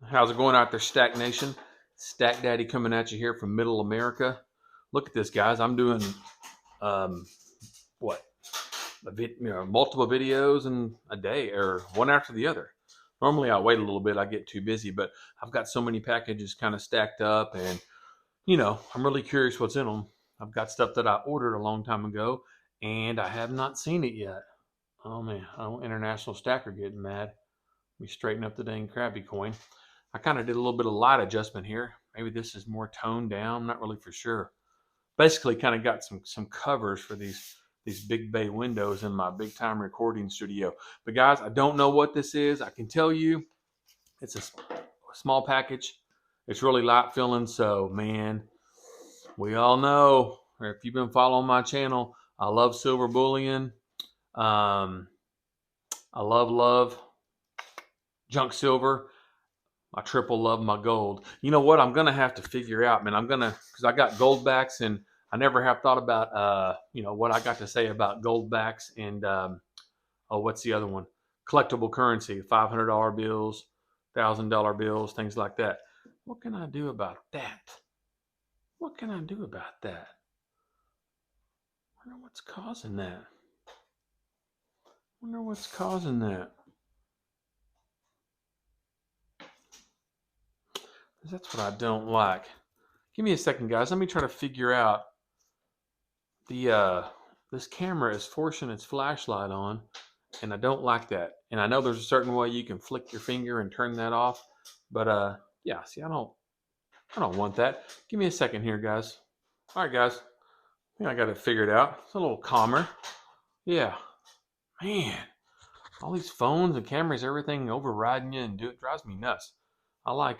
How's it going out there, Stack Nation? Stack Daddy coming at you here from Middle America. Look at this, guys. I'm doing um, what multiple videos in a day, or one after the other. Normally, I wait a little bit. I get too busy, but I've got so many packages kind of stacked up, and I'm really curious what's in them. I've got stuff that I ordered a long time ago, and I have not seen it yet. Oh man, international stacker getting mad. We straighten up the dang Krabby coin. I kind of did a little bit of light adjustment here. Maybe this is more toned down. I'm not really for sure. Basically, kind of got some covers for these big bay windows in my big time recording studio. But guys, I don't know what this is. I can tell you, it's a small package. It's really light feeling. So man, we all know, or if you've been following my channel, I love silver bullion. I love junk silver. I triple love my gold. You know what? I'm gonna have to figure out, man. Because I got gold backs, and I never have thought about, what I got to say about gold backs and what's the other one? Collectible currency, $500 bills, $1,000 bills, things like that. What can I do about that? What can I do about that? I wonder what's causing that. That's what I don't like. Give me a second, guys. Let me try to figure out the this camera is forcing its flashlight on, and I don't like that. And I know there's a certain way you can flick your finger and turn that off, but yeah, see, I don't want that. Give me a second here, guys. All right, guys. I think I got it figured out. It's a little calmer. Yeah, man. All these phones and cameras, everything overriding you, and it drives me nuts. I like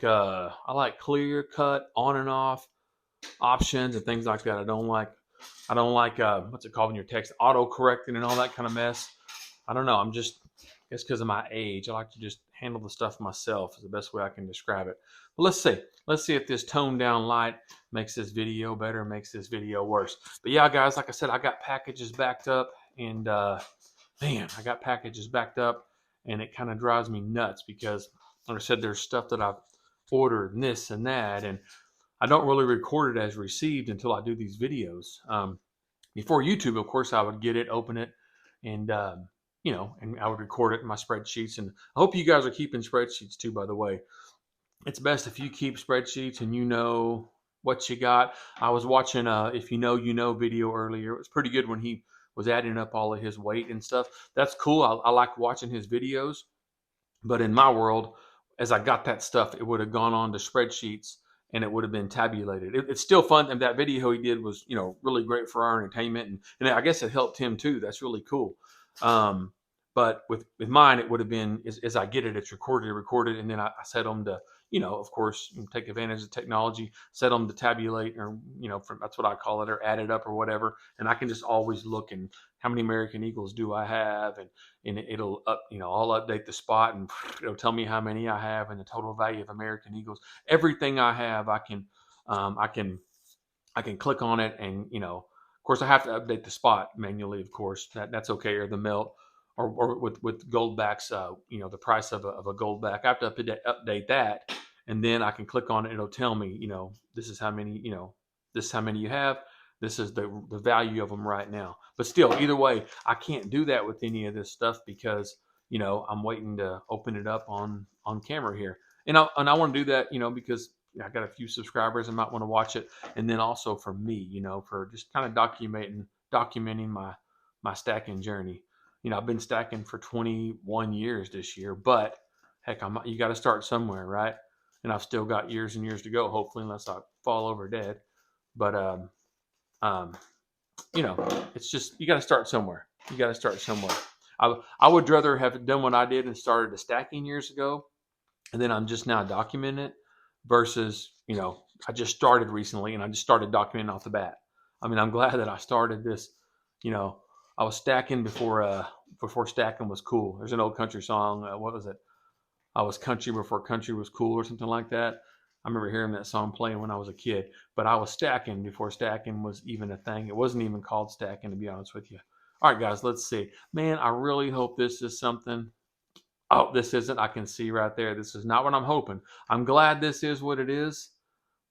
clear cut on and off options and things like that. I don't like what's it called when your text auto correcting and all that kind of mess. I don't know. It's because of my age. I like to just handle the stuff myself is the best way I can describe it. But let's see if this toned down light makes this video better, makes this video worse. But yeah, guys, like I said, I got packages backed up, and I got packages backed up, and it kind of drives me nuts because, like I said, there's stuff that I've ordered and this and that, and I don't really record it as received until I do these videos. Before YouTube, of course, I would get it, open it, and and I would record it in my spreadsheets. And I hope you guys are keeping spreadsheets too. By the way, it's best if you keep spreadsheets and you know what you got. I was watching If You Know You Know video earlier. It was pretty good when he was adding up all of his weight and stuff. That's cool. I like watching his videos. But in my world, as I got that stuff, it would have gone on to spreadsheets and it would have been tabulated. It's still fun. And that video he did was, really great for our entertainment. And I guess it helped him too. That's really cool. But with mine, it would have been as I get it, it's recorded. And then I set them to, of course, take advantage of technology, set them to tabulate, or, that's what I call it, or add it up or whatever. And I can just always look and how many American Eagles do I have? And it'll I'll update the spot, and it'll tell me how many I have and the total value of American Eagles. Everything I have, I can click on it, and of course I have to update the spot manually. Of course, that's okay, or the melt, or with gold backs, the price of a gold back. I have to update that, and then I can click on it. It'll tell me, this is how many, this is how many you have. This is the value of them right now. But still, either way, I can't do that with any of this stuff because I'm waiting to open it up on camera here, and I want to do that, because I got a few subscribers and might want to watch it, and then also for me, for just kind of documenting my stacking journey. I've been stacking for 21 years this year, but heck, you got to start somewhere, right? And I've still got years and years to go, hopefully, unless I fall over dead. But um, it's just you got to start somewhere. I would rather have done what I did and started the stacking years ago, and then I'm just now documenting it versus, I just started recently and I just started documenting off the bat. I mean, I'm glad that I started this. I was stacking before stacking was cool. There's an old country song. What was it? I was country before country was cool, or something like that. I remember hearing that song playing when I was a kid, but I was stacking before stacking was even a thing. It wasn't even called stacking, to be honest with you. All right, guys, let's see. Man, I really hope this is something. Oh, this isn't. I can see right there. This is not what I'm hoping. I'm glad this is what it is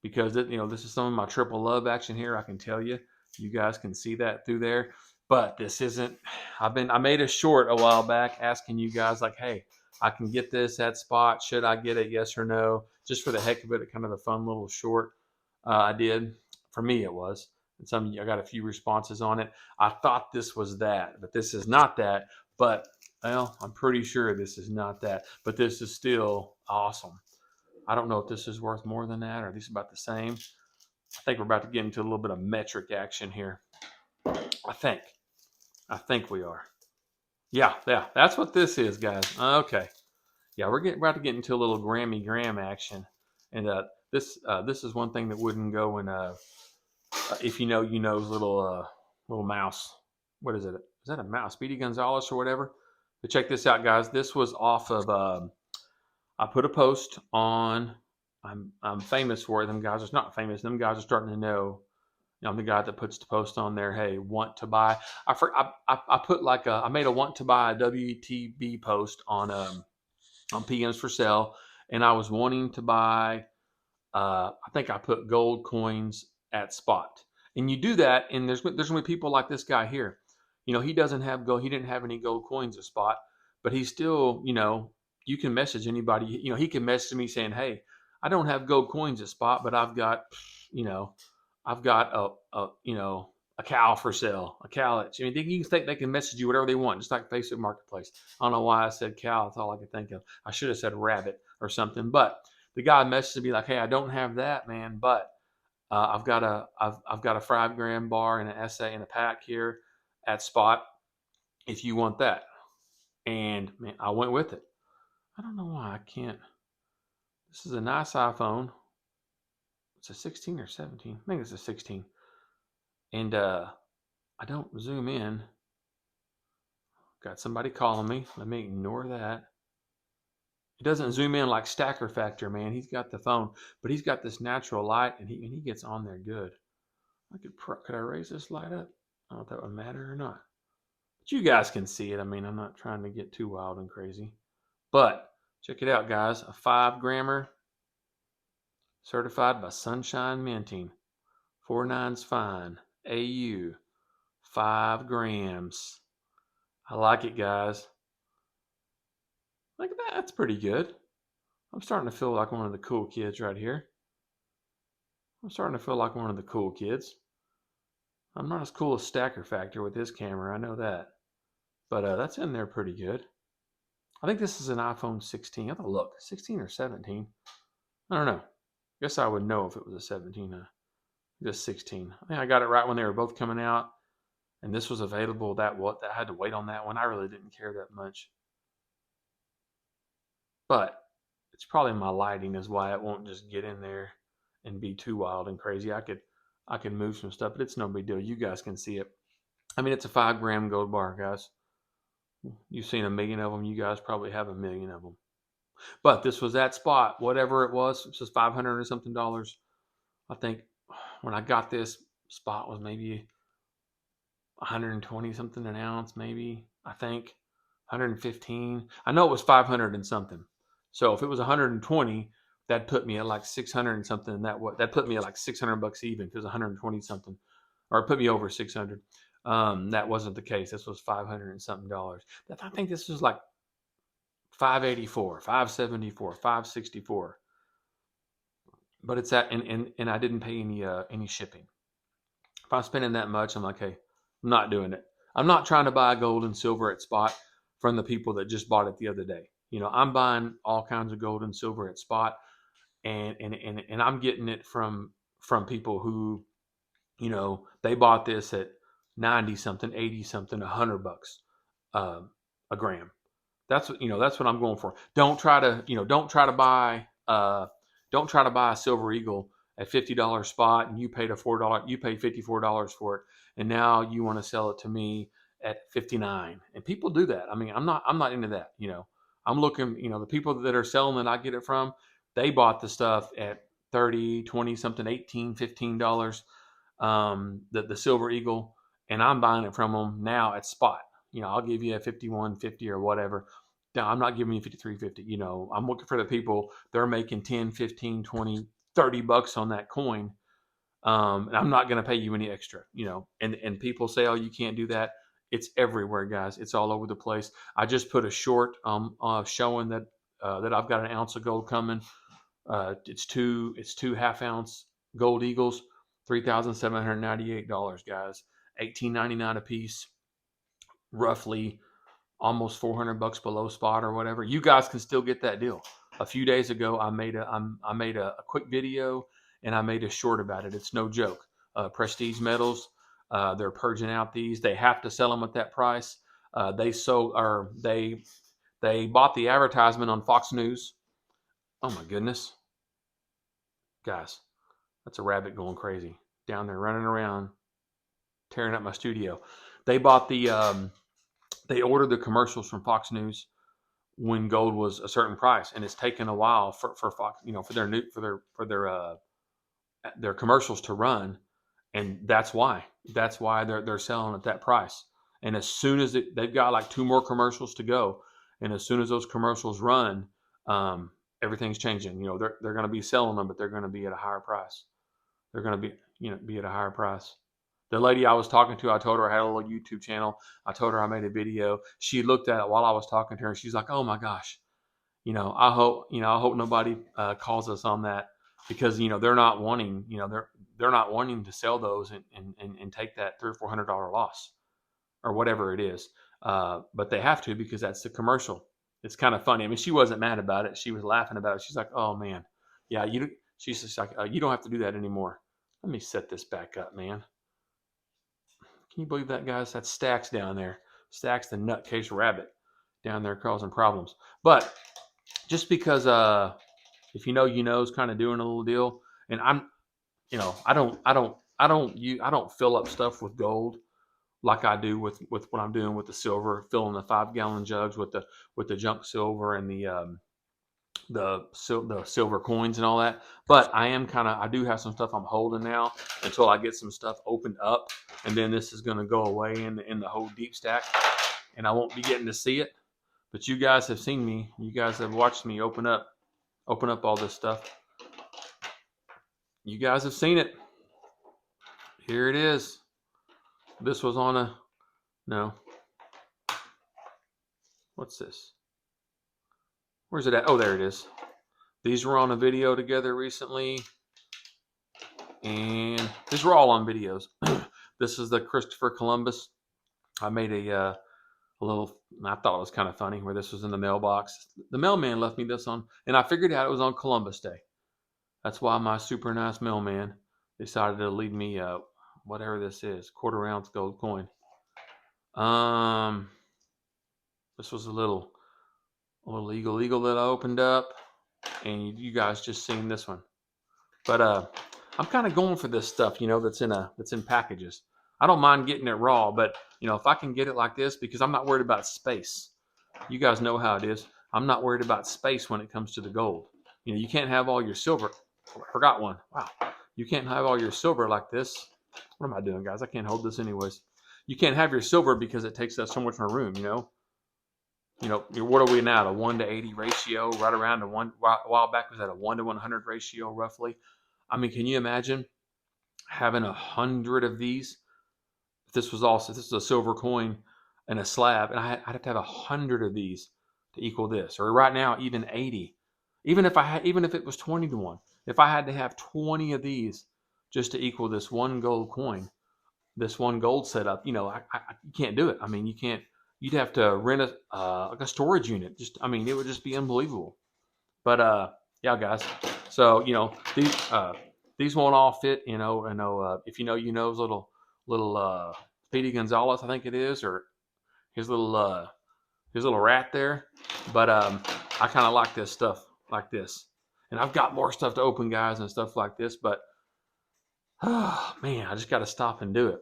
because this is some of my triple love action here. I can tell you, you guys can see that through there. But this isn't. I made a short a while back asking you guys like, hey, I can get this at Spot. Should I get it? Yes or no? Just for the heck of it, kind of a fun little short. I did. For me, it was. And I got a few responses on it. I thought this was that, but this is not that. But well, I'm pretty sure this is not that, but this is still awesome. I don't know if this is worth more than that or at least about the same. I think we're about to get into a little bit of metric action here. I think. I think we are. Yeah, that's what this is, guys. Okay. Yeah, we're about to get into a little Grammy Gram action. And this is one thing that wouldn't go in if you know little mouse. What is it? Is that a mouse? Speedy Gonzalez or whatever? But check this out, guys. This was off of. I put a post on. I'm famous for it. Them guys are not famous. Them guys are starting to know. I'm the guy that puts the post on there. Hey, want to buy? I put I made a want to buy a WTB post on PMs for sale, and I was wanting to buy. I think I put gold coins at Spot, and you do that, and there's gonna be people like this guy here. He doesn't have gold. He didn't have any gold coins at Spot, but he's still, you can message anybody. He can message me saying, "Hey, I don't have gold coins at Spot, but you know, I've got a cow for sale, a cow." You can think they can message you whatever they want, just like Facebook Marketplace. I don't know why I said cow. That's all I could think of. I should have said rabbit or something, but the guy messaged me like, "Hey, I don't have that, man, but I've got a 5 gram bar and an SA in a pack here at Spot if you want that." And man, I went with it. I don't know why I can't. This is a nice iPhone. It's a 16 or 17. I think it's a 16. And I don't zoom in. Got somebody calling me. Let me ignore that. It doesn't zoom in like Stacker Factor, man. He's got the phone, but he's got this natural light, and he gets on there good. Could I raise this light up? I don't know if that would matter or not. But you guys can see it. I mean, I'm not trying to get too wild and crazy. But check it out, guys. A 5 grammer certified by Sunshine Minting. 4.9's fine. AU. 5 grams. I like it, guys. Look at that. That's pretty good. I'm starting to feel like one of the cool kids right here. I'm starting to feel like one of the cool kids. I'm not as cool as Stacker Factor with this camera. I know that. But that's in there pretty good. I think this is an iPhone 16. I have to look. 16 or 17? I don't know. I guess I would know if it was a 17. Just 16. I think I got it right when they were both coming out. And this was available. That I had to wait on that one. I really didn't care that much. But it's probably my lighting is why it won't just get in there and be too wild and crazy. I could move some stuff, but it's no big deal. You guys can see it. I mean, it's a 5 gram gold bar, guys. You've seen a million of them. You guys probably have a million of them. But this was that Spot, whatever it was. It was $500 or something dollars. I think when I got this, Spot was maybe 120 something an ounce, maybe. I think 115. I know it was 500 and something. So if it was 120, that put me at like 600 and something. And that put me at like $600 even because 120 something, or it put me over 600. That wasn't the case. This was 500 and something dollars. I think this was like 584, 574, 564. But it's that, and I didn't pay any shipping. If I'm spending that much, I'm like, hey, I'm not doing it. I'm not trying to buy gold and silver at Spot from the people that just bought it the other day. I'm buying all kinds of gold and silver at Spot, and I'm getting it from people who, they bought this at 90 something, 80 something, $100 a gram. That's what I'm going for. Don't try to buy a Silver Eagle at $50 Spot and you paid $54 for it, and now you want to sell it to me at 59. And people do that. I mean, I'm not into that. I'm looking. The people that are selling that I get it from, they bought the stuff at 30, 20 something, 18, $15. The Silver Eagle, and I'm buying it from them now at Spot. I'll give you a 51.50 or whatever. Now, I'm not giving you 53.50. You know, I'm looking for the people, they're making 10, 15, 20, 30 bucks on that coin. And I'm not going to pay you any extra, you know. And people say, oh, you can't do that. It's everywhere, guys. It's all over the place. I just put a short showing that that I've got an ounce of gold coming. It's two half-ounce gold eagles, $3,798, guys. $18.99 a piece, roughly almost 400 bucks below spot or whatever. You guys can still get that deal. A few days ago, I made a quick video and I made a short about it. It's no joke. Prestige Metals, they're purging out these. They have to sell them at that price. They bought the advertisement on Fox News. Oh my goodness, guys, that's a rabbit going crazy down there running around, tearing up my studio. They bought they ordered the commercials from Fox News when gold was a certain price, and it's taken a while for Fox, you know, for their commercials to run, and that's why they're selling at that price. And as soon as they've got like two more commercials to go, and as soon as those commercials run, everything's changing. You know, they're going to be selling them, but they're going to be at a higher price. They're going to be at a higher price. The lady I was talking to, I told her I had a little YouTube channel. I told her I made a video. She looked at it while I was talking to her, and she's like, "Oh my gosh, I hope nobody calls us on that, because they're not wanting, they're not wanting to sell those and take that $300 or $400 loss or whatever it is, but they have to, because that's the commercial." It's kind of funny. I mean, she wasn't mad about it. She was laughing about it. She's like, "Oh man, yeah, you." She's just like, "You don't have to do that anymore." Let me set this back up, man. Can you believe that, guys? That's Stacks down there. Stacks the nutcase rabbit down there causing problems. But just because if you know, is kind of doing a little deal, and I don't fill up stuff with gold like I do with what I'm doing with the silver, filling the 5-gallon jugs with the junk silver and the silver coins and all that. But I do have some stuff I'm holding now until I get some stuff opened up, and then this is going to go away in the whole deep stack, and I won't be getting to see it. But you guys have seen me. You guys have watched me open up all this stuff. You guys have seen it. Here it is. This was on no. What's this? Where's it at? Oh, there it is. These were on a video together recently, and these were all on videos. This is the Christopher Columbus. I made a little, I thought it was kind of funny, where this was in the mailbox. The mailman left me this on, and I figured out it was on Columbus Day. That's why my super nice mailman decided to leave me whatever this is, 1/4 ounce gold coin. This was a little eagle that I opened up, and you guys just seen this one. But I'm kind of going for this stuff, that's in packages. I don't mind getting it raw, but if I can get it like this, because I'm not worried about space. You guys know how it is. I'm not worried about space when it comes to the gold. You can't have all your silver. Oh, I forgot one. Wow. You can't have all your silver like this. What am I doing, guys? I can't hold this anyways. You can't have your silver because it takes up so much more room, what are we now, a 1:80 ratio, right around a while back was at a 1:100 ratio roughly. I mean, can you imagine having 100 of these? If this is a silver coin and a slab, and I'd have to have 100 of these to equal this, or right now even 80. Even if it was 20-1, if I had to have 20 of these just to equal this one gold coin, this one gold setup, you can't do it. I mean, you can't. You'd have to rent like a storage unit. It would just be unbelievable. But yeah, guys. So these won't all fit. If little Speedy Gonzalez, I think it is, or his little rat there. But I kind of like this stuff like this, and I've got more stuff to open, guys, and stuff like this. But oh man, I just got to stop and do it.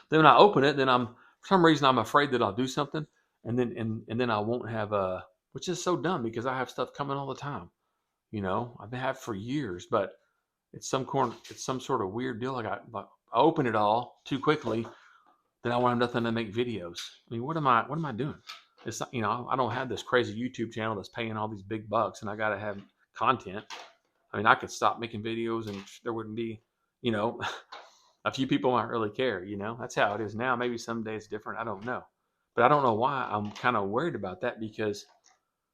Then when I open it, then for some reason I'm afraid that I'll do something, and then I won't have which is so dumb, because I have stuff coming all the time. I've had for years, but it's some sort of weird deal. I open it all too quickly, then I won't have nothing to make videos. I mean, what am I doing? It's not, I don't have this crazy YouTube channel that's paying all these big bucks, and I got to have content. I mean, I could stop making videos, and there wouldn't be, you know, a few people might really care. That's how it is now. Maybe someday it's different. I don't know, but I don't know why I'm kind of worried about that, because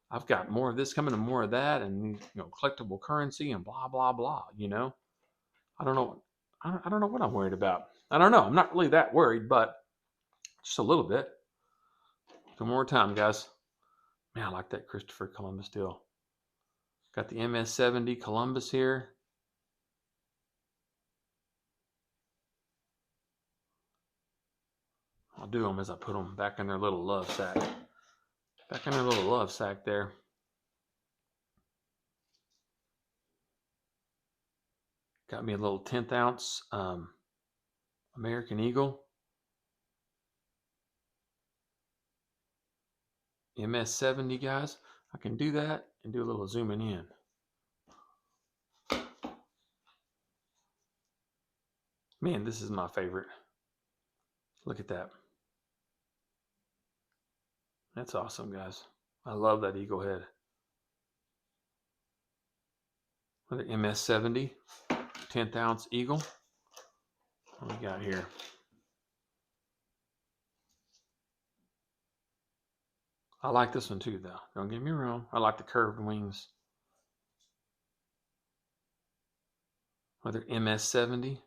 I've got more of this coming and more of that, and collectible currency and blah blah blah. I don't know. I don't know what I'm worried about. I don't know. I'm not really that worried, but just a little bit. One more time, guys. Man, I like that Christopher Columbus deal. Got the MS-70 Columbus here. I'll do them as I put them back in their little love sack. Back in their little love sack there. Got me a little 10th ounce American Eagle. MS-70, guys. I can do that and do a little zooming in. Man, this is my favorite. Look at that. That's awesome, guys. I love that eagle head. Another MS-70, 10th ounce eagle. What we got here? I like this one too, though. Don't get me wrong. I like the curved wings. Another MS-70,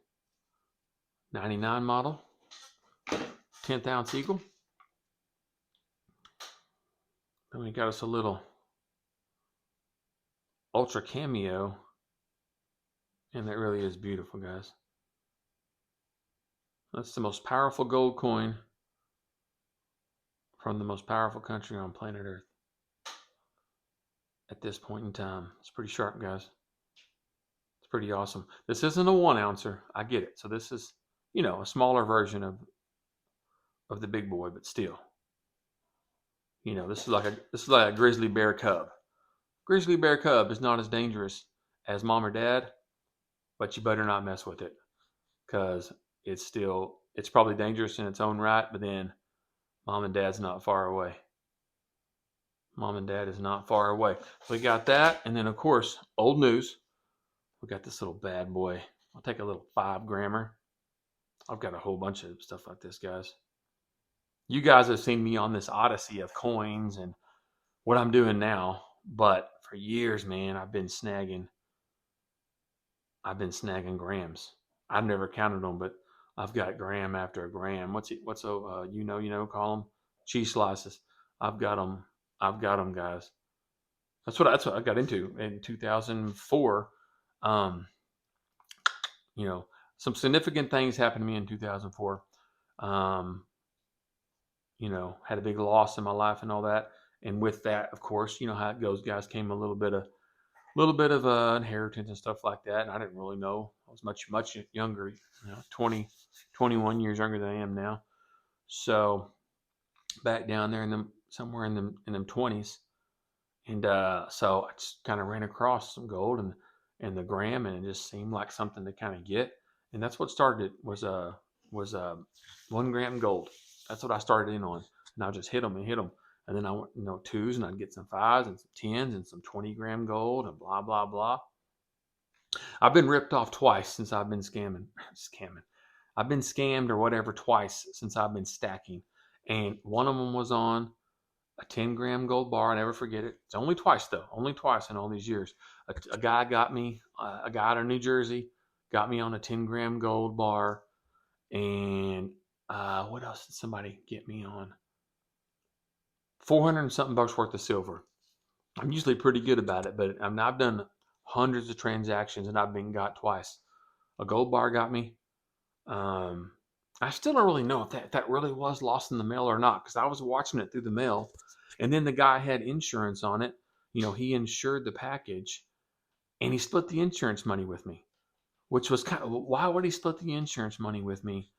99 model, 10th ounce eagle. Then we got us a little ultra cameo, and that really is beautiful, guys. That's the most powerful gold coin from the most powerful country on planet Earth at this point in time. It's pretty sharp, guys. It's pretty awesome. This isn't a 1 ouncer. I get it. So this is, a smaller version of the big boy, but still. This is like a grizzly bear cub. Grizzly bear cub is not as dangerous as mom or dad, but you better not mess with it, because it's probably dangerous in its own right, but then mom and dad's not far away. Mom and dad is not far away. We got that, and then of course, old news. We got this little bad boy. I'll take a little 5-grammer. I've got a whole bunch of stuff like this, guys. You guys have seen me on this odyssey of coins and what I'm doing now, but for years, man, I've been snagging grams. I've never counted them, but I've got gram after a gram. Call them cheese slices. I've got them, guys. That's what I got into in 2004. Some significant things happened to me in 2004. Had a big loss in my life and all that. And with that, of course, you know how it goes, guys, came a little bit of inheritance and stuff like that. And I didn't really know. I was much younger, 20, 21 years younger than I am now. So back down there somewhere in them 20s. And so I just kind of ran across some gold and the gram, and it just seemed like something to kind of get. And that's what started it, was 1 gram gold. That's what I started in on. And I just hit them. And then I went, 2s, and I'd get some 5s and some 10s and some 20-gram gold and blah, blah, blah. I've been ripped off twice since I've been scamming. I've been scammed or whatever twice since I've been stacking. And one of them was on a 10-gram gold bar. I never forget it. It's only twice, though. Only twice in all these years. A guy got me, a guy out of New Jersey, got me on a 10-gram gold bar. And what else did somebody get me on? 400 and something bucks worth of silver. I'm usually pretty good about it, but I've done hundreds of transactions and I've been got twice. A gold bar got me. I still don't really know if that really was lost in the mail or not, because I was watching it through the mail, and then the guy had insurance on it. He insured the package, and he split the insurance money with me, which was kind of, why would he split the insurance money with me?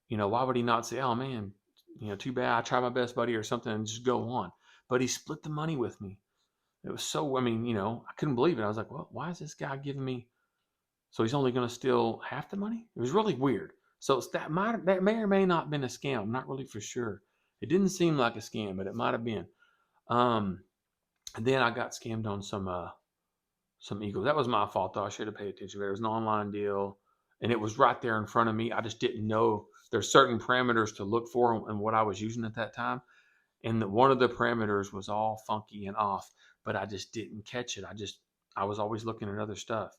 Why would he not say, oh man, too bad, I tried my best, buddy, or something, and just go on? But he split the money with me. It was so, I couldn't believe it. I was like, well, why is this guy giving me, so he's only going to steal half the money? It was really weird. So that may or may not have been a scam. I'm not really for sure. It didn't seem like a scam, but it might have been. Um, and then I got scammed on some Eagles. That was my fault, though. I should have paid attention. There was an online deal, and it was right there in front of me. I just didn't know there's certain parameters to look for and what I was using at that time. And one of the parameters was all funky and off, but I just didn't catch it. I was always looking at other stuff,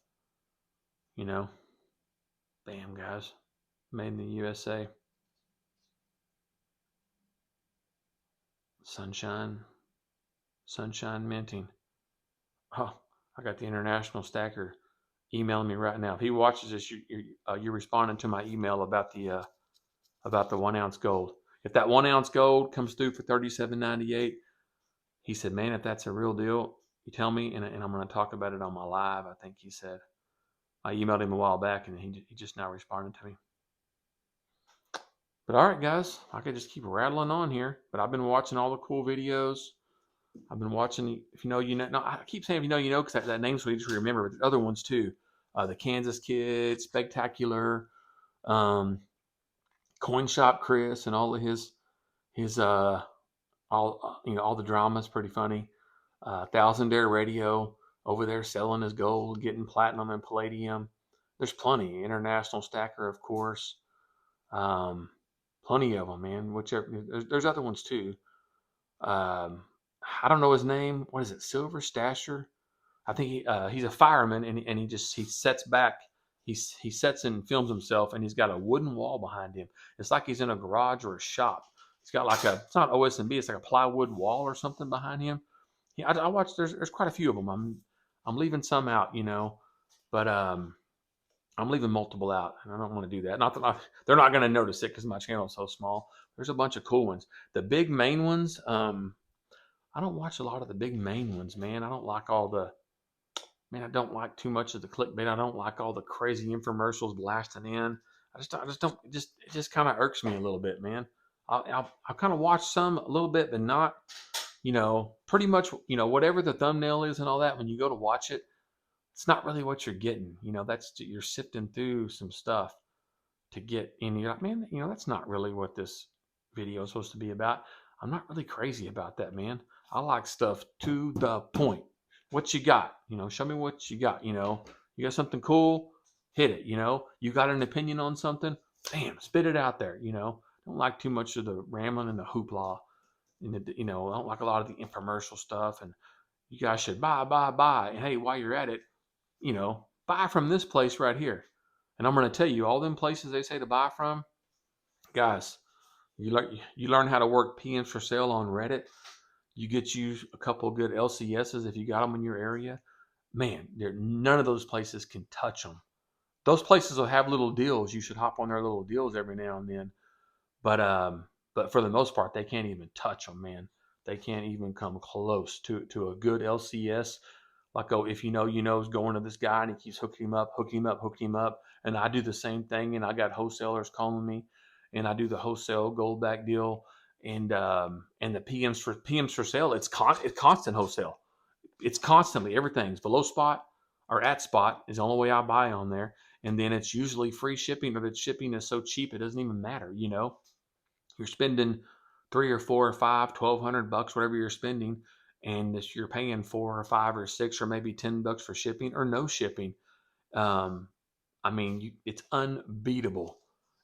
you know. Damn, guys, made in the USA. Sunshine, sunshine minting. Oh, I got the international stacker emailing me right now. If he watches this, you're responding to my email about the 1 ounce gold. If that 1 ounce gold comes through for $37.98, he said, "Man, if that's a real deal, you tell me, and I'm going to talk about it on my live." I think he said. I emailed him a while back, and he just now responded to me. But all right, guys, I could just keep rattling on here. But I've been watching all the cool videos. I've been watching. If you know, you know. No, I keep saying if you know, because that name's so easy to remember. But the other ones too, the Kansas Kid, Spectacular, um, Coin Shop Chris, and all of his all the drama is pretty funny. Thousand Dare Radio over there selling his gold, getting platinum and palladium. There's plenty. International Stacker, of course. Um, Plenty of them, man. Whichever there's other ones too. Um, I don't know his name. What is it? Silver Stasher. I think he's a fireman, and he sets back. He sets and films himself, and he's got a wooden wall behind him. It's like he's in a garage or a shop. He's got like it's not OSB. It's like a plywood wall or something behind him. Yeah, I watched. There's quite a few of them. I'm leaving some out, but I'm leaving multiple out, and I don't want to do that. Not that they're not going to notice it because my channel is so small. There's a bunch of cool ones. The big main ones, I don't watch a lot of the big main ones, man. I don't like all the man. I don't like too much of the clickbait. I don't like all the crazy infomercials blasting in. I just don't. It just kind of irks me a little bit, man. I'll kind of watch some a little bit, but not, pretty much, whatever the thumbnail is and all that. When you go to watch it, it's not really what you're getting. You're sifting through some stuff to get in. You're like, man, that's not really what this video is supposed to be about. I'm not really crazy about that, man. I like stuff to the point. What you got? Show me what you got. You got something cool, hit it. You got an opinion on something, bam, spit it out there. Don't like too much of the rambling and the hoopla. And I don't like a lot of the infomercial stuff. And you guys should buy. And hey, while you're at it, buy from this place right here. And I'm going to tell you, all them places they say to buy from, guys, you learn how to work PMs for sale on Reddit. You get you a couple of good LCSs if you got them in your area. Man, none of those places can touch them. Those places will have little deals. You should hop on their little deals every now and then. But for the most part, they can't even touch them, man. They can't even come close to a good LCS. Like, oh, if is going to this guy and he keeps hooking him up. And I do the same thing. And I got wholesalers calling me, and I do the wholesale gold back deal, and the PMs for sale. It's constant wholesale. It's constantly everything's below spot or at spot is the only way I buy on there. And then it's usually free shipping, or the shipping is so cheap it doesn't even matter. You're spending 3 or 4 or 5, $1,200, whatever you're spending, and you're paying 4 or 5 or 6 or maybe $10 for shipping or no shipping. It's unbeatable.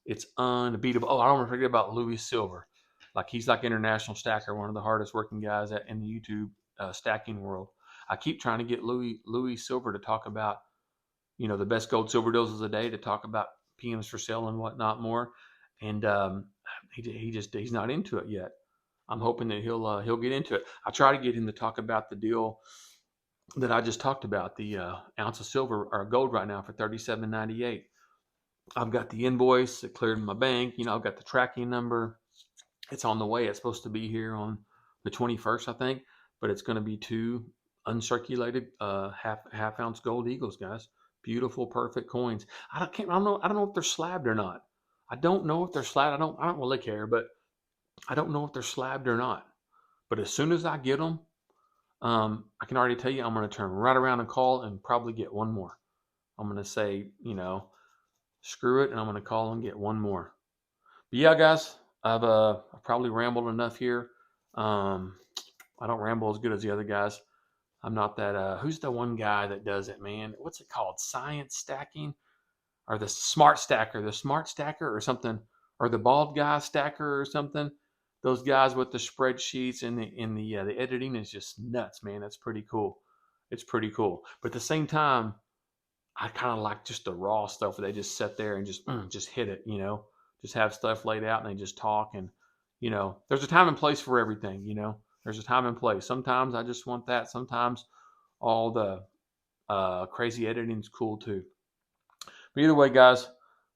It's unbeatable. Oh, I don't want to forget about Louis Silver. Like, he's like international stacker, one of the hardest working guys in the YouTube stacking world. I keep trying to get Louis Silver to talk about, the best gold silver deals of the day, to talk about PMs for sale and whatnot more. And he's not into it yet. I'm hoping that he'll get into it. I try to get him to talk about the deal that I just talked about, the ounce of silver or gold right now for $37.98. I've got the invoice that cleared my bank. I've got the tracking number. It's on the way. It's supposed to be here on the 21st, I think, but it's going to be 2 uncirculated half ounce gold eagles, guys. Beautiful, perfect coins. I don't know if they're slabbed or not. I don't know if they're slabbed. I don't really care, but I don't know if they're slabbed or not. But as soon as I get them, I can already tell you I'm going to turn right around and call and probably get one more. I'm going to say, screw it, and I'm going to call and get one more. But yeah, guys, I've probably rambled enough here. I don't ramble as good as the other guys. I'm not that. Who's the one guy that does it, man? What's it called? Science stacking or the smart stacker? The smart stacker or something, or the bald guy stacker or something. Those guys with the spreadsheets and the editing is just nuts, man. That's pretty cool. It's pretty cool. But at the same time, I kind of like just the raw stuff where they just sit there and just hit it, just have stuff laid out and they just talk. And there's a time and place for everything. There's a time and place. Sometimes I just want that. Sometimes all the crazy editing is cool too. But either way, guys,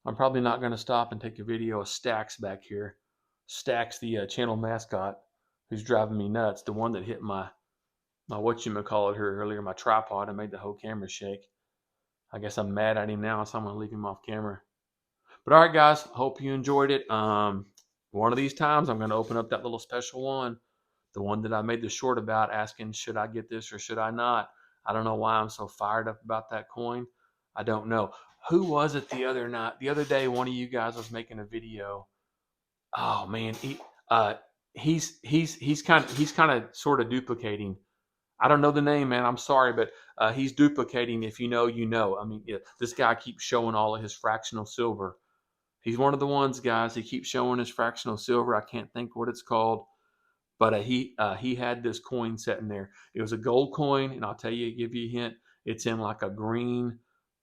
I'm probably not going to stop and take a video of Stacks back here. Stacks, the channel mascot, who's driving me nuts. The one that hit my whatchamacallit here earlier, my tripod, and made the whole camera shake. I guess I'm mad at him now, so I'm going to leave him off camera. But all right, guys, hope you enjoyed it. One of these times, I'm going to open up that little special one, the one that I made the short about, asking, should I get this or should I not? I don't know why I'm so fired up about that coin. I don't know. Who was it the other night? The other day, one of you guys was making a video. Oh man, he's kind of sort of duplicating. I don't know the name, man. I'm sorry, but he's duplicating. If you know, you know. I mean, this guy keeps showing all of his fractional silver. He's one of the ones, guys. He keeps showing his fractional silver. I can't think what it's called, but he had this coin sitting there. It was a gold coin, and I'll tell you, give you a hint. It's in like a green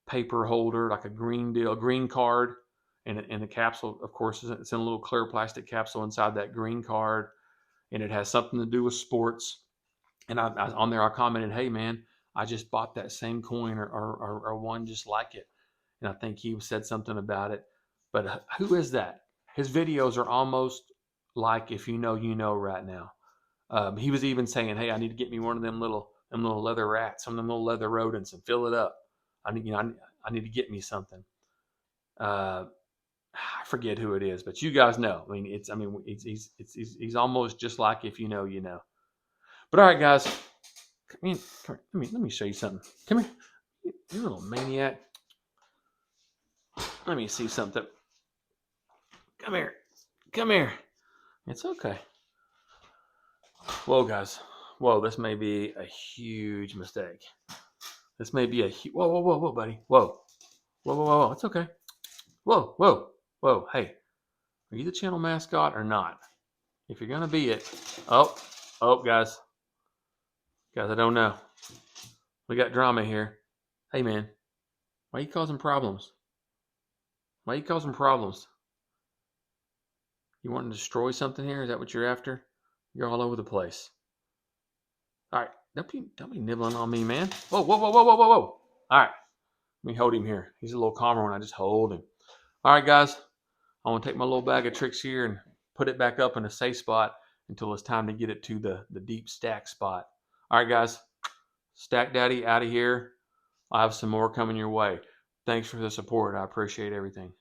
paper holder, like a green card, and the capsule, of course, it's in a little clear plastic capsule inside that green card, and it has something to do with sports. And on there, I commented, "Hey, man, I just bought that same coin or one just like it." And I think he said something about it. But who is that? His videos are almost like if you know, you know right now. He was even saying, "Hey, I need to get me one of them little leather rats, some of them little leather rodents, and fill it up. I need, I need to get me something." I forget who it is, but you guys know. He's almost just like if you know, you know. But all right, guys, come in. Let me show you something. Come here, you little maniac. Let me see something. Come here. Come here. It's okay. Whoa, guys. Whoa, this may be a huge mistake. This may be a whoa, buddy. Whoa. It's okay. Whoa. Hey, are you the channel mascot or not? If you're gonna be it, guys, I don't know. We got drama here. Hey, man, why are you causing problems? Why are you causing problems? You want to destroy something here? Is that what you're after? You're all over the place. All right, don't be nibbling on me, man. Whoa. All right, let me hold him here. He's a little calmer when I just hold him. All right, guys, I want to take my little bag of tricks here and put it back up in a safe spot until it's time to get it to the deep stack spot. All right, guys, Stack Daddy out of here. I'll have some more coming your way. Thanks for the support. I appreciate everything.